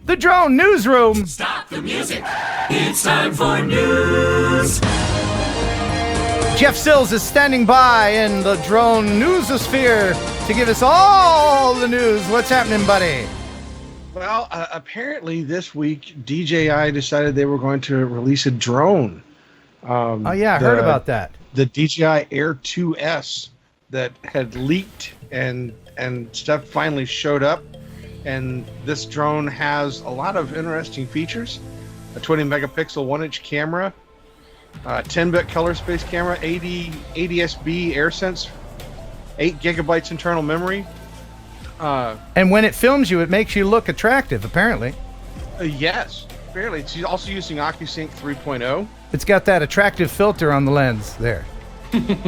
the Drone Newsroom. Stop the music. It's time for news. Jeff Sills is standing by in the drone newsosphere to give us all the news. What's happening, buddy? Well, apparently this week, DJI decided they were going to release a drone. Oh, yeah, I heard about that. The DJI Air 2S that had leaked and stuff finally showed up. And this drone has a lot of interesting features. A 20 megapixel 1-inch camera, 10-bit color space camera, 80 ADS-B AirSense, 8 gigabytes internal memory. And when it films you, it makes you look attractive, apparently. Yes, apparently. It's also using OcuSync 3.0. It's got that attractive filter on the lens there.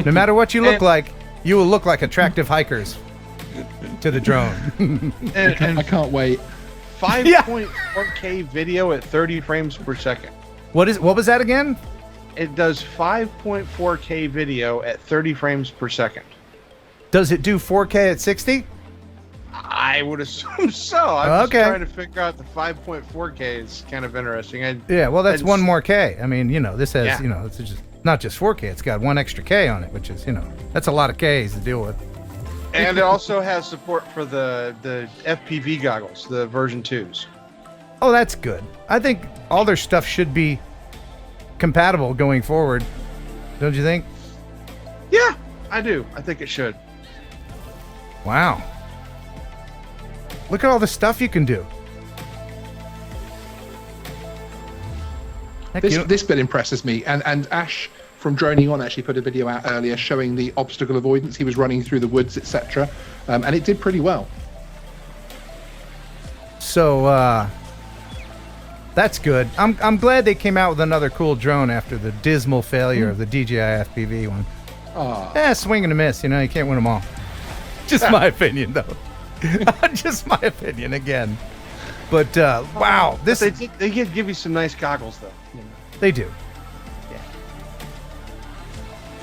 No matter what you look like, you will look like attractive hikers to the drone. and I can't wait. 5.4K video at 30 frames per second. What was that again? It does 5.4K video at 30 frames per second. Does it do 4K at 60? I would assume so. I'm Okay. just trying to figure out the 5.4K is kind of interesting. Yeah, well, that's one more K. I mean, this has, Yeah. it's just not just 4K. It's got one extra K on it, which is, that's a lot of Ks to deal with. And it also has support for the FPV goggles, the version 2s. Oh, that's good. I think all their stuff should be compatible going forward. Don't you think? Yeah, I do. I think it should. Wow. Look at all the stuff you can do. Heck, This bit impresses me, and Ash from Droning On actually put a video out earlier showing the obstacle avoidance. He was running through the woods, etc., and it did pretty well. So that's good. I'm glad they came out with another cool drone after the dismal failure of the DJI FPV one. Swing and a miss. You can't win them all. Just my opinion, though. Just my opinion again. But wow, this they did give you some nice goggles, though. They do. Yeah.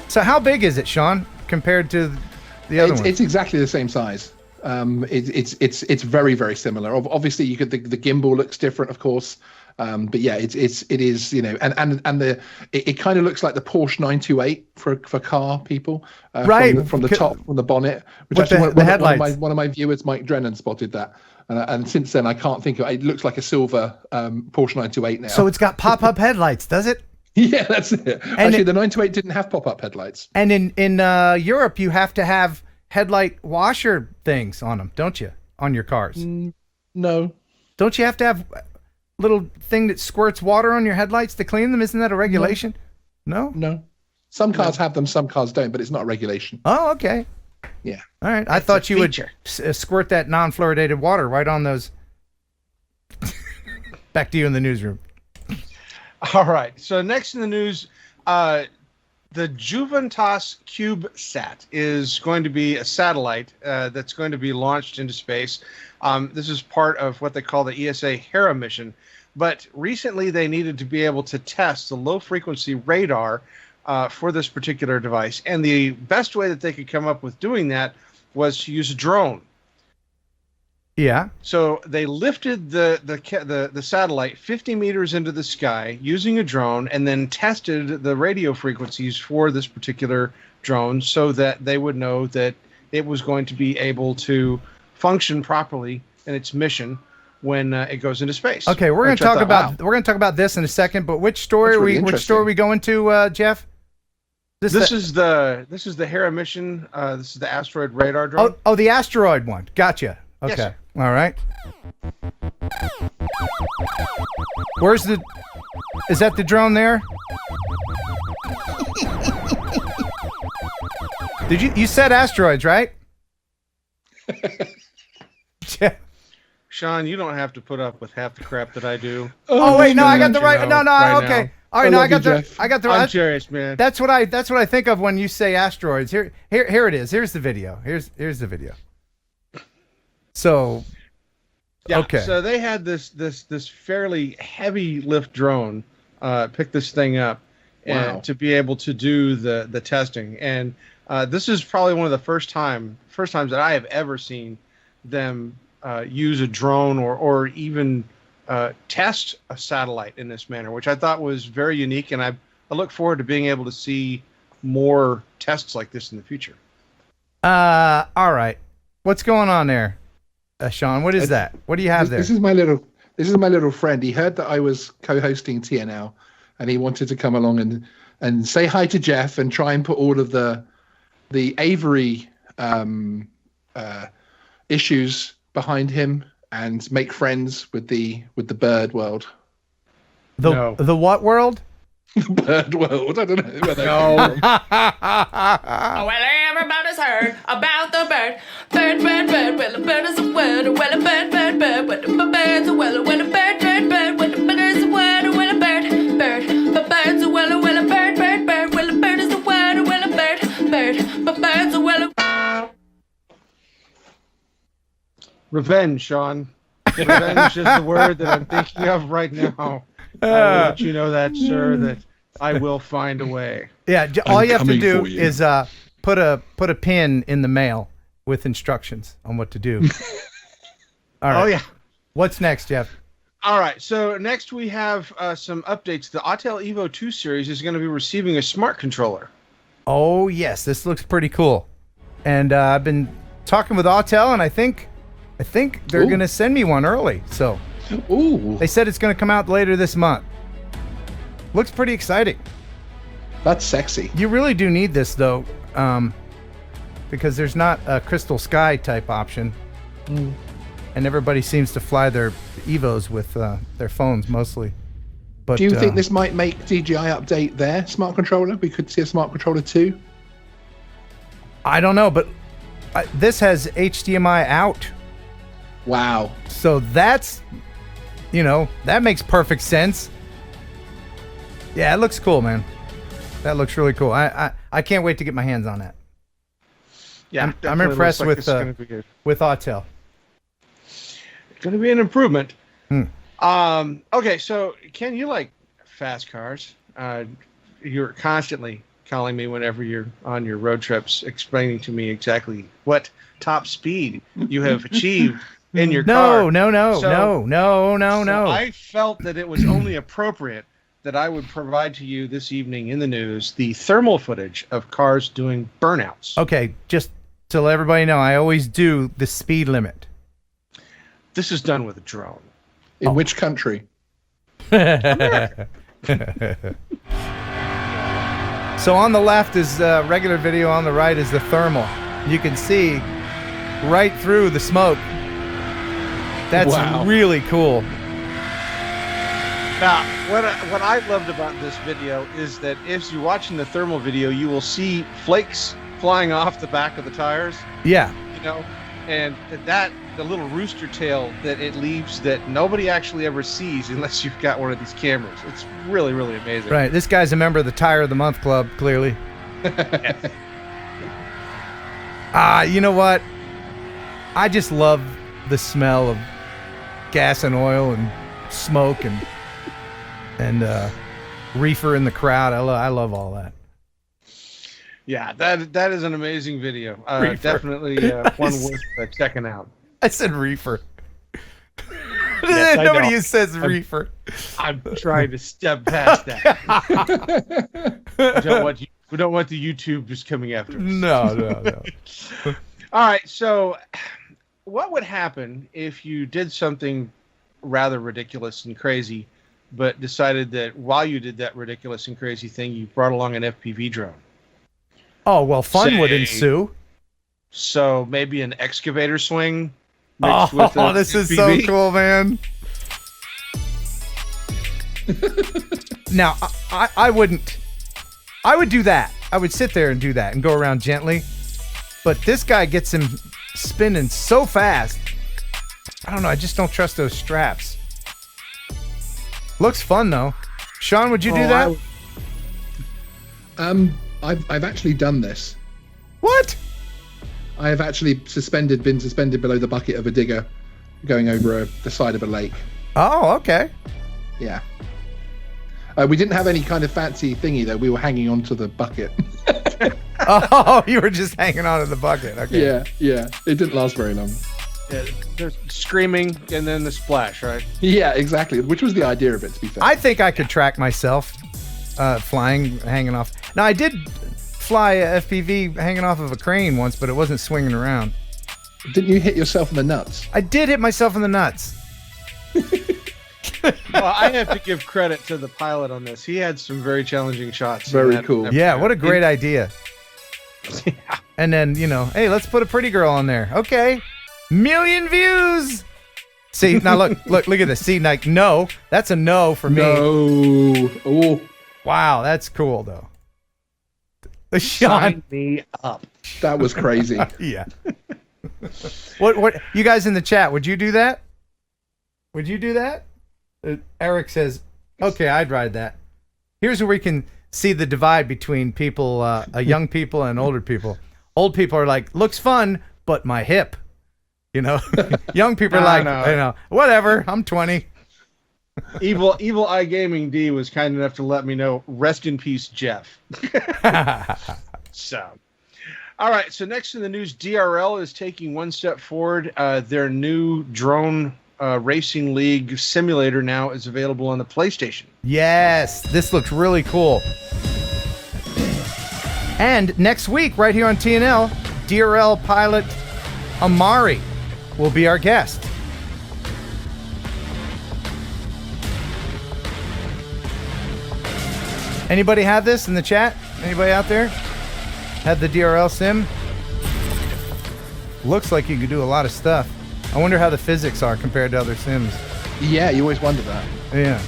So how big is it, Sean, compared to the other one? It's exactly the same size. It's very, very similar. Obviously, you could the gimbal looks different, of course. But yeah, it is and it kind of looks like the Porsche 928 for car people, right? From the top, from the bonnet. Which with actually the headlights. One of my viewers, Mike Drennan, spotted that, and since then I can't think of it. It looks like a silver Porsche 928 now. So it's got pop-up headlights, does it? Yeah, that's it. Actually, the 928 didn't have pop-up headlights. And in Europe, you have to have headlight washer things on them, don't you? On your cars? No. Don't you have to have little thing that squirts water on your headlights to clean them? Isn't that a regulation? No. Some cars have them, some cars don't, but it's not a regulation. Oh, okay. Yeah. All right. I thought you would squirt that non-fluoridated water right on those. Back to you in the newsroom. All right. So next in the news, the Juventas CubeSat is going to be a satellite that's going to be launched into space. This is part of what they call the ESA Heron mission. But recently they needed to be able to test the low-frequency radar for this particular device. And the best way that they could come up with doing that was to use a drone. Yeah. So they lifted the satellite 50 meters into the sky using a drone and then tested the radio frequencies for this particular drone so that they would know that it was going to be able to function properly in its mission when it goes into space. Okay, we're going to talk about this in a second, but which story are we going to, Jeff? This is the Hera mission. This is the asteroid radar drone. Oh, the asteroid one. Gotcha. Okay. Yes. All right. Is that the drone there? You said asteroids, right? Yeah. Sean, you don't have to put up with half the crap that I do. Oh wait, no, I got the right. No, okay. Now. All right, no, I got the right. I'm serious, man. That's what I think of when you say asteroids. Here it is. Here's the video. Here's the video. So, yeah. Okay. So they had this fairly heavy lift drone pick this thing up and to be able to do the testing. And this is probably one of the first times that I have ever seen them use a drone or even test a satellite in this manner, which I thought was very unique, and I look forward to being able to see more tests like this in the future. All right. What's going on there, Sean? What is that? What do you have there? This is my little friend. He heard that I was co-hosting TNL, and he wanted to come along and say hi to Jeff and try and put all of the Avery issues behind him and make friends with the bird world. The what world? The bird world. I don't know where they No. Well, everybody's heard about the bird. Bird, bird, bird. Well, the bird is a word. Well, a bird, bird, bird. Well, the bird's a well, well, a bird, bird, bird. Well, the bird is a word. Well, a bird, bird. The bird's a well, well, a bird, bird, bird. Well, the bird is a word. Well, a bird, bird. The bird's a well. Revenge, Sean. Revenge is the word that I'm thinking of right now. I will let you know that, sir, that I will find a way. Yeah, all you have to do is put a pin in the mail with instructions on what to do. All right. Oh, yeah. What's next, Jeff? All right, so next we have some updates. The Autel Evo 2 series is going to be receiving a smart controller. Oh, yes, this looks pretty cool. And I've been talking with Autel, and I think they're going to send me one early. So they said it's going to come out later this month. Looks pretty exciting. That's sexy. You really do need this, though, because there's not a Crystal Sky type option. And everybody seems to fly their Evos with their phones mostly. But do you think this might make DJI update their smart controller? We could see a smart controller too? I don't know, but this has HDMI out. Wow. So that's, that makes perfect sense. Yeah, it looks cool, man. That looks really cool. I can't wait to get my hands on that. Yeah, I'm impressed with Autel. It's going to be an improvement. Okay, so Ken, you like fast cars. You're constantly calling me whenever you're on your road trips, explaining to me exactly what top speed you have achieved in your car. No. I felt that it was only appropriate that I would provide to you this evening in the news the thermal footage of cars doing burnouts. Okay, just to let everybody know, I always do the speed limit. This is done with a drone. In which country? America. So on the left is regular video, on the right is the thermal. You can see right through the smoke. That's really cool. Now, what I loved about this video is that as you're watching the thermal video, you will see flakes flying off the back of the tires. Yeah. And the little rooster tail that it leaves that nobody actually ever sees unless you've got one of these cameras. It's really, really amazing. Right. This guy's a member of the Tire of the Month Club, clearly. You know what? I just love the smell of gas and oil and smoke and reefer in the crowd. I love all that. Yeah, that is an amazing video. Definitely one worth checking out. I said reefer. Yes, Nobody says reefer. I'm trying to step past that. We don't want the YouTube just coming after us. No. All right, so what would happen if you did something rather ridiculous and crazy, but decided that while you did that ridiculous and crazy thing, you brought along an FPV drone? Oh, well, fun would ensue. So maybe an excavator swing mixed with a this is FPV? so cool, man. Now, I wouldn't. I would do that. I would sit there and do that and go around gently. But this guy gets him spinning so fast. I don't know. I just don't trust those straps. Looks fun, though. Sean, would you do that? I've actually done this. What? I have actually been suspended below the bucket of a digger going over the side of a lake. Oh, okay. Yeah. We didn't have any kind of fancy thingy, though. We were hanging onto the bucket. Oh, you were just hanging on to the bucket. Okay. Yeah. It didn't last very long. They're screaming and then the splash, right? Yeah, exactly. Which was the idea of it, to be fair. I think I could track myself flying, hanging off. Now, I did fly a FPV hanging off of a crane once, but it wasn't swinging around. Didn't you hit yourself in the nuts? I did hit myself in the nuts. Well, I have to give credit to the pilot on this. He had some very challenging shots. Very cool. Yeah, what a great idea. Yeah. And then, hey, let's put a pretty girl on there. Okay. Million views. See, now look at this. See, like, no, that's a no for me. No. Oh. Wow, that's cool, though. Sean. Sign me up. That was crazy. Yeah. What, you guys in the chat, would you do that? Would you do that? Eric says, okay, I'd ride that. Here's where we can see the divide between people, young people and older people. Old people are like, looks fun, but my hip. Young people are like, whatever, I'm 20. Evil Eye Gaming D was kind enough to let me know. Rest in peace, Jeff. So, all right. So next in the news, DRL is taking one step forward. Their new drone racing league simulator now is available on the PlayStation. Yes, this looks really cool. And next week, right here on TNL, DRL pilot Amari will be our guest. Anybody have this in the chat? Anybody out there? Had the DRL sim? Looks like you could do a lot of stuff. I wonder how the physics are compared to other sims. Yeah, you always wonder that. Yeah.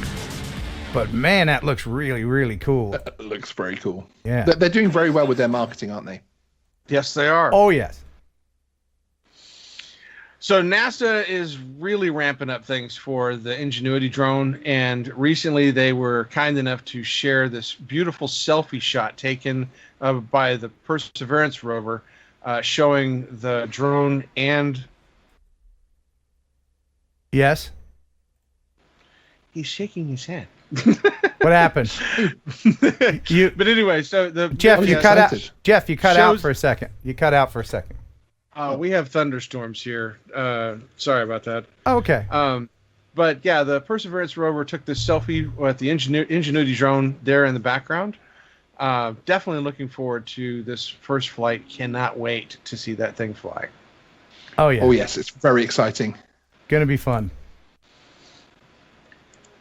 But man, that looks really, really cool. It looks very cool. Yeah. They're doing very well with their marketing, aren't they? Yes, they are. Oh, yes. So NASA is really ramping up things for the Ingenuity drone, and recently they were kind enough to share this beautiful selfie shot taken by the Perseverance rover, showing the drone and... Yes? He's shaking his head. What happened? But anyway, so Jeff, you cut out. Jeff, you cut out Shows- for a second. You cut out for a second. We have thunderstorms here. Sorry about that. Oh, okay. But yeah, the Perseverance rover took this selfie with the Ingenuity drone there in the background. Definitely looking forward to this first flight. Cannot wait to see that thing fly. Oh, yeah. Oh, yes. It's very exciting. Gonna be fun.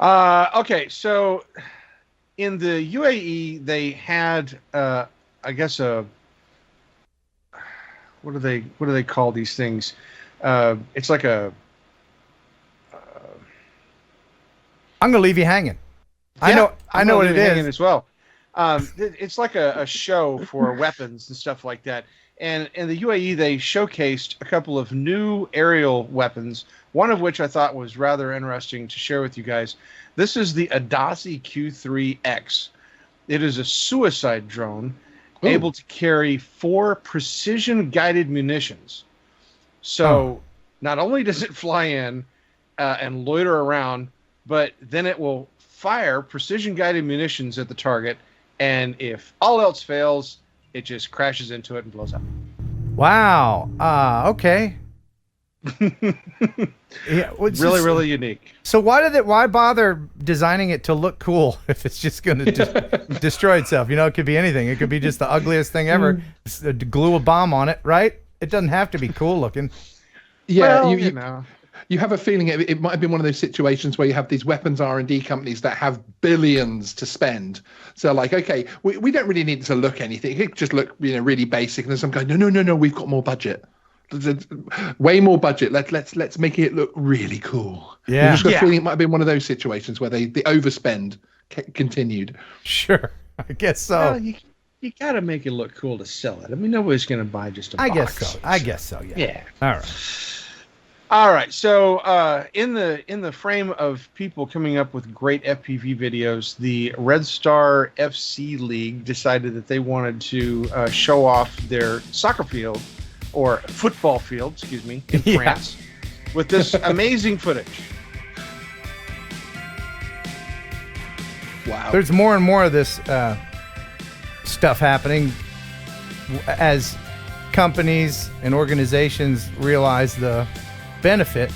Okay, so in the UAE, they had, I guess, what do they call these things? It's like a. I'm gonna leave you hanging. I know what it is as well. It's like a show for weapons and stuff like that. And in the UAE, they showcased a couple of new aerial weapons, one of which I thought was rather interesting to share with you guys. This is the Adasi Q3X. It is a suicide drone able to carry 4 precision-guided munitions. So not only does it fly in and loiter around, but then it will fire precision-guided munitions at the target, and if all else fails, it just crashes into it and blows up. Wow. Okay. Yeah, really unique. So why bother designing it to look cool if it's just going to destroy itself? It could be anything. It could be just the ugliest thing ever. Glue a bomb on it, right? It doesn't have to be cool looking. Yeah, well, you know. You have a feeling it might have been one of those situations where you have these weapons R&D companies that have billions to spend. So like, okay, we don't really need it to look anything. It could just look, really basic. And then some guy, no, we've got more budget. Way more budget. Let's make it look really cool. Yeah. I've just got a feeling it might have been one of those situations where the overspend continued. Sure, I guess so. Well, you got to make it look cool to sell it. I mean, nobody's going to buy just a box. I guess so. Yeah. Yeah. All right. So in the frame of people coming up with great FPV videos, the Red Star FC League decided that they wanted to show off their soccer field, or football field, excuse me, in France, with this amazing footage. Wow. There's more and more of this stuff happening as companies and organizations realize the benefit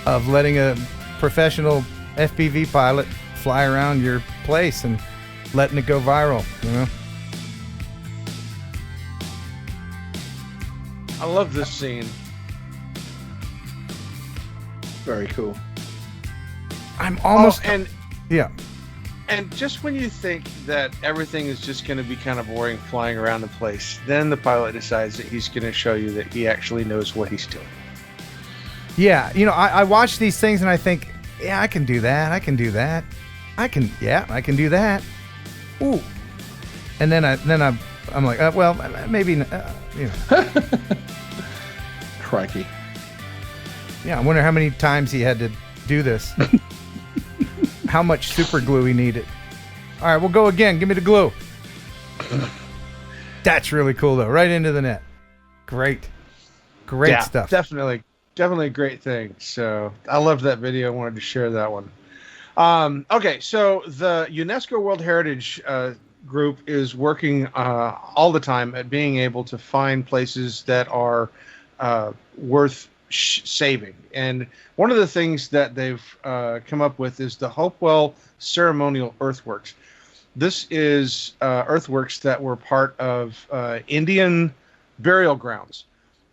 of letting a professional FPV pilot fly around your place and letting it go viral, you know? I love this scene. Very cool. I'm almost... and just when you think that everything is just going to be kind of boring flying around the place, then the pilot decides that he's going to show you that he actually knows what he's doing. Yeah, you know, I watch these things and I think, yeah, I can do that. I can do that. I can do that. Ooh. And then I'm like, well, maybe, you know. Crikey. Yeah, I wonder how many times he had to do this. How much super glue he needed. All right, we'll go again. Give me the glue. That's really cool, though. Right into the net. Great stuff. Definitely a great thing. So I loved that video. I wanted to share that one. Okay, so the UNESCO World Heritage group is working all the time at being able to find places that are worth saving. And one of the things that they've come up with is the Hopewell Ceremonial Earthworks. This is earthworks that were part of Indian burial grounds.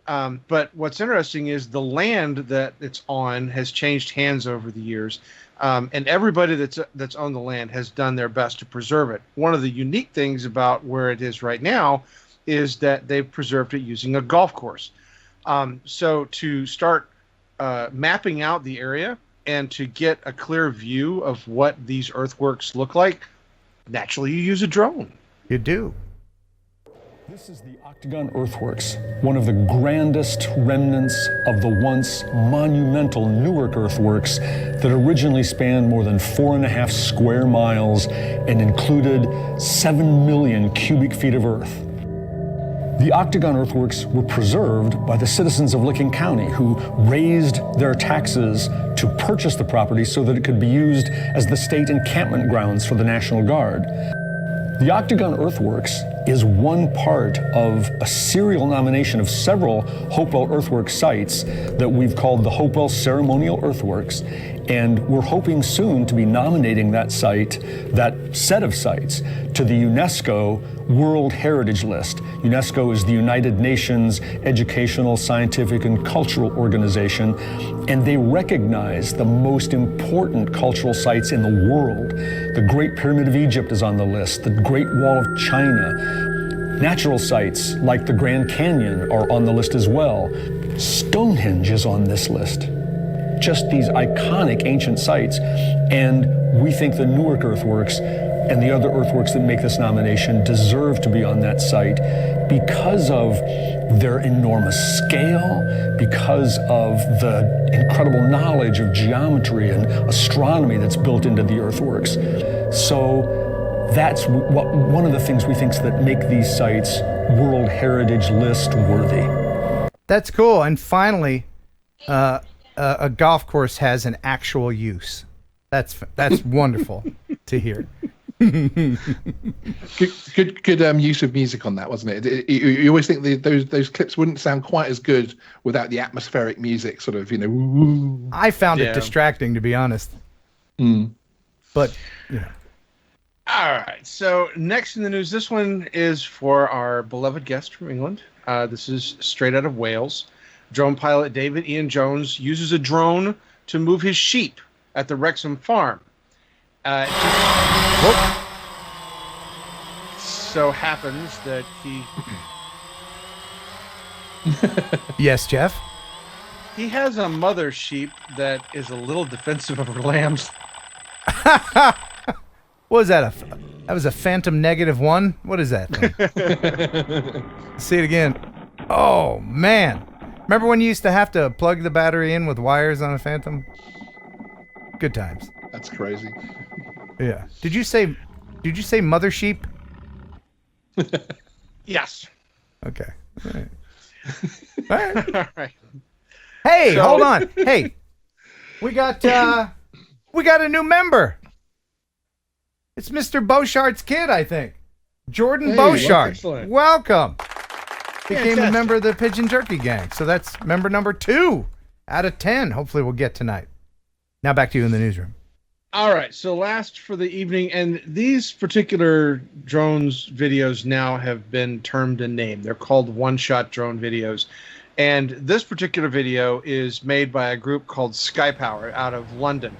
But what's interesting is the land that it's on has changed hands over the years. And everybody that's on the land has done their best to preserve it. One of the unique things about where it is right now is that they've preserved it using a golf course. So to start mapping out the area and to get a clear view of what these earthworks look like, naturally you use a drone. You do. This is the Octagon Earthworks, one of the grandest remnants of the once monumental Newark earthworks that originally spanned more than 4.5 square miles and included 7 million cubic feet of earth. The Octagon Earthworks were preserved by the citizens of Licking County, who raised their taxes to purchase the property so that it could be used as the state encampment grounds for the National Guard. The Octagon Earthworks is one part of a serial nomination of several Hopewell Earthworks sites that we've called the Hopewell Ceremonial Earthworks, and we're hoping soon to be nominating that site, that set of sites, to the UNESCO World Heritage List. UNESCO is the United Nations Educational, Scientific, and Cultural Organization, and they recognize the most important cultural sites in the world. The Great Pyramid of Egypt is on the list, the Great Wall of China. Natural sites like the Grand Canyon are on the list as well. Stonehenge is on this list. Just these iconic ancient sites. And we think the Newark earthworks and the other earthworks that make this nomination deserve to be on that site because of their enormous scale, because of the incredible knowledge of geometry and astronomy that's built into the earthworks. So that's one of the things we think that make these sites World Heritage List worthy. That's cool. And finally, a golf course has an actual use. That's wonderful to hear. Good use of music on that, wasn't it? You always think those clips wouldn't sound quite as good without the atmospheric music, sort of, you know. Woo. I found it distracting, to be honest. But, you know. All right. So next in the news, this one is for our beloved guest from England. This is straight out of Wales. Drone pilot David Ian Jones uses a drone to move his sheep at the Wrexham farm. So happens that he... Yes, Jeff? He has a mother sheep that is a little defensive of her lambs. What was that? That was a Phantom -1? What is that thing? See it again. Oh, man. Remember when you used to have to plug the battery in with wires on a Phantom? Good times. That's crazy. Yeah. Did you say mother sheep? Yes. Okay. All right. All right. Hey, hold on. Hey. We got a new member. It's Mr. Beauchart's kid, I think. Jordan Beauchart. Excellent. Welcome. became a member of the Pigeon Jerky Gang. So that's member number 2 out of 10. Hopefully we'll get tonight. Now back to you in the newsroom. All right, so last for the evening, and these particular drones videos now have been termed a name. They're called one-shot drone videos. And this particular video is made by a group called Skypower out of London.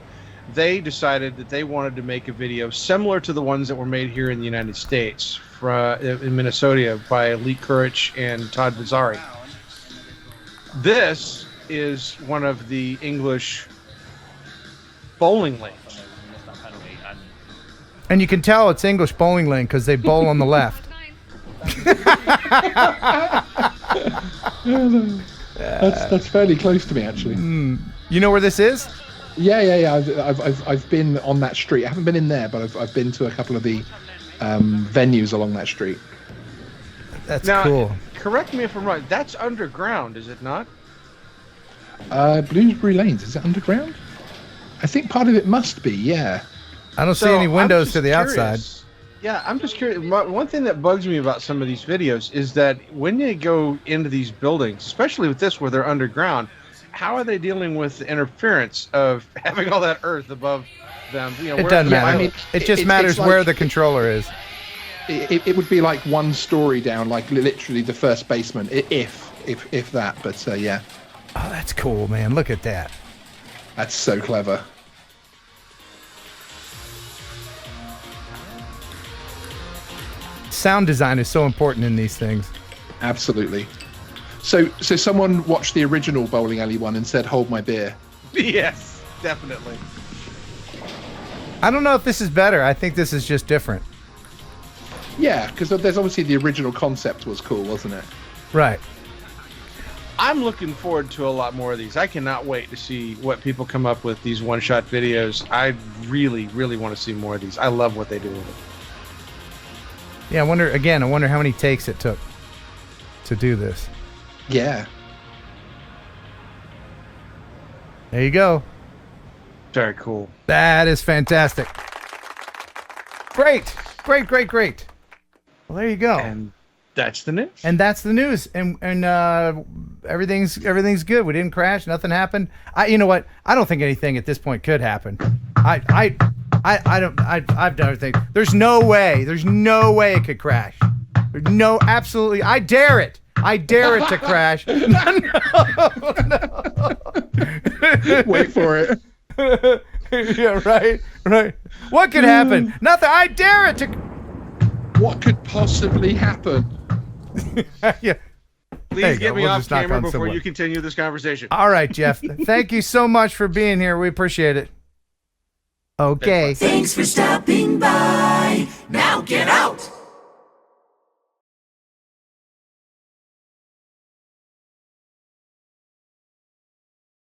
They decided that they wanted to make a video similar to the ones that were made here in the United States in Minnesota by Lee Courage and Todd Bizzari. This is one of the English bowling lanes. And you can tell it's English bowling lane because they bowl on the left. That's fairly close to me, actually. You know where this is? Yeah. I've been on that street. I haven't been in there, but I've been to a couple of the venues along that street. That's now, cool. Correct me if I'm right. That's underground, is it not? Bloomsbury Lanes, is it underground? I think part of it must be, yeah. I don't see any windows to the outside. Yeah, I'm just curious. One thing that bugs me about some of these videos is that when you go into these buildings, especially with this where they're underground, how are they dealing with the interference of having all that earth above them? It doesn't matter. I mean, it just matters where the controller is. It would be like one story down, like literally the first basement, if that. But yeah. Oh, that's cool, man. Look at that. That's so clever. Sound design is so important in these things. Absolutely. So someone watched the original bowling alley one and said, "Hold my beer." Yes, definitely. I don't know if this is better. I think this is just different. Yeah, because there's obviously the original concept was cool, wasn't it? Right. I'm looking forward to a lot more of these. I cannot wait to see what people come up with these one-shot videos. I really, really want to see more of these. I love what they do with it. Yeah, I wonder how many takes it took to do this. Yeah. There you go. Very cool. That is fantastic. Great. Well, there you go. And that's the news. And that's the news. And everything's good. We didn't crash. Nothing happened. You know what? I don't think anything at this point could happen. I've done everything. There's no way it could crash. No, absolutely. I dare it to crash. No. Wait for it. Yeah, right. What could happen? Nothing. I dare it to. What could possibly happen? Yeah. Please get me off camera before you continue this conversation. All right, Jeff. Thank you so much for being here. We appreciate it. Okay. Thanks for stopping by. Now get out.